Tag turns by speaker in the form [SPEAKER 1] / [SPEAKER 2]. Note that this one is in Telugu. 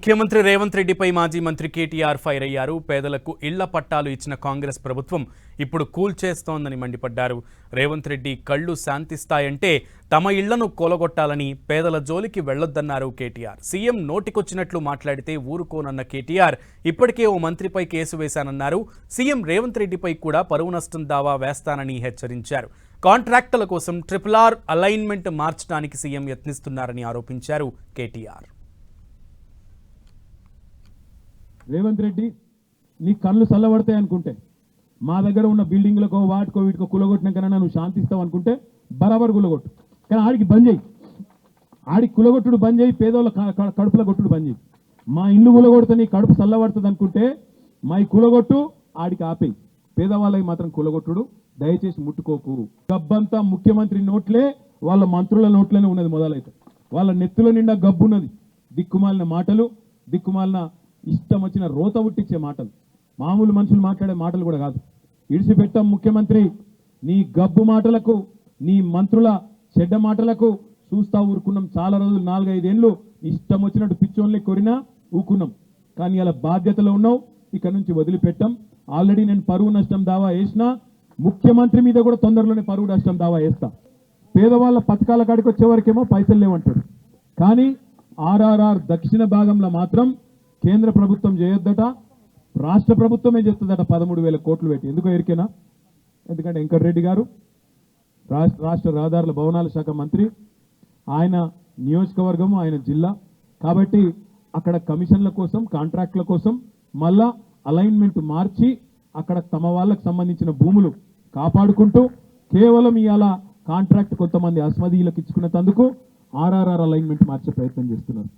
[SPEAKER 1] ముఖ్యమంత్రి రేవంత్ రెడ్డిపై మాజీ మంత్రి కేటీఆర్ ఫైర్ అయ్యారు. పేదలకు ఇళ్ల పట్టాలు ఇచ్చిన కాంగ్రెస్ ప్రభుత్వం ఇప్పుడు కూల్చేస్తోందని మండిపడ్డారు. రేవంత్ రెడ్డి కళ్ళు శాంతిస్తాయంటే తమ ఇళ్లను కూలగొట్టాలని, పేదల జోలికి వెళ్లొద్దన్నారు కేటీఆర్. సీఎం నోటికొచ్చినట్లు మాట్లాడితే ఊరుకోనన్న కేటీఆర్ ఇప్పటికే ఓ మంత్రిపై కేసు వేశానన్నారు. సీఎం రేవంత్ రెడ్డిపై కూడా పరువు నష్టం దావా వేస్తానని హెచ్చరించారు. కాంట్రాక్టుల కోసం RRR అలైన్మెంట్ మార్చడానికి సీఎం యత్నిస్తున్నారని ఆరోపించారు కేటీఆర్.
[SPEAKER 2] రేవంత్ రెడ్డి నీ కళ్ళు చల్లబడతాయి అనుకుంటే, మా దగ్గర ఉన్న బిల్డింగ్లకో వాటికో వీటికో కులగొట్టినాకన్నా నువ్వు శాంతిస్తావు అనుకుంటే బరాబర్ కులగొట్టు. కానీ ఆడికి బంద్ చేయి, ఆడికి కులగొట్టుడు బంద్ చేయి, పేదోళ్ళ కడుపుల కొట్టుడు బంద్ చేయి. మా ఇల్లు కులగొడితే నీ కడుపు చల్లబడుతుంది అనుకుంటే మా కులగొట్టు, ఆడికి ఆపేయి. పేదవాళ్ళకి మాత్రం కులగొట్టుడు దయచేసి ముట్టుకోకు. గబ్బంతా ముఖ్యమంత్రి నోట్లే, వాళ్ళ మంత్రుల నోట్లోనే ఉన్నది. మొదలైతే వాళ్ళ నెత్తుల నిండా గబ్బున్నది. దిక్కుమాలిన మాటలు, దిక్కుమాలిన ఇష్టం వచ్చిన రోత ఉట్టించే మాటలు, మామూలు మనుషులు మాట్లాడే మాటలు కూడా కాదు. ఇడిచిపెట్టాం ముఖ్యమంత్రి, నీ గబ్బు మాటలకు, నీ మంత్రుల చెడ్డ మాటలకు చూస్తా ఊరుకున్నాం. చాలా రోజులు 4-5 ఏళ్ళు ఇష్టం వచ్చినట్టు పిచ్చోళ్ళని కొరినా ఊకున్నాం. కానీ అలా బాధ్యతలో ఉన్నావు, ఇక్కడ నుంచి వదిలిపెట్టాం. ఆల్రెడీ నేను పరువు నష్టం దావా వేసినా, ముఖ్యమంత్రి మీద కూడా తొందరలోనే పరువు నష్టం దావా వేస్తా. పేదవాళ్ళ పథకాల కాడికి వచ్చే వరకేమో పైసలు లేవంటాడు, కానీ RRR దక్షిణ భాగంలో మాత్రం కేంద్ర ప్రభుత్వం చేయొద్దట, రాష్ట్ర ప్రభుత్వమే చేస్తుందట 13,000 కోట్లు పెట్టి. ఎందుకో ఎరికేనా? ఎందుకంటే వెంకటరెడ్డి గారు రాష్ట్ర రహదారుల భవనాల శాఖ మంత్రి, ఆయన నియోజకవర్గం, ఆయన జిల్లా కాబట్టి అక్కడ కమిషన్ల కోసం, కాంట్రాక్టుల కోసం మళ్ళా అలైన్మెంట్ మార్చి అక్కడ తమ వాళ్ళకు సంబంధించిన భూములు కాపాడుకుంటూ కేవలం ఇవాళ కాంట్రాక్ట్ కొంతమంది అస్మదీయులకు ఇచ్చుకున్నందుకు RRR అలైన్మెంట్ మార్చే ప్రయత్నం చేస్తున్నారు.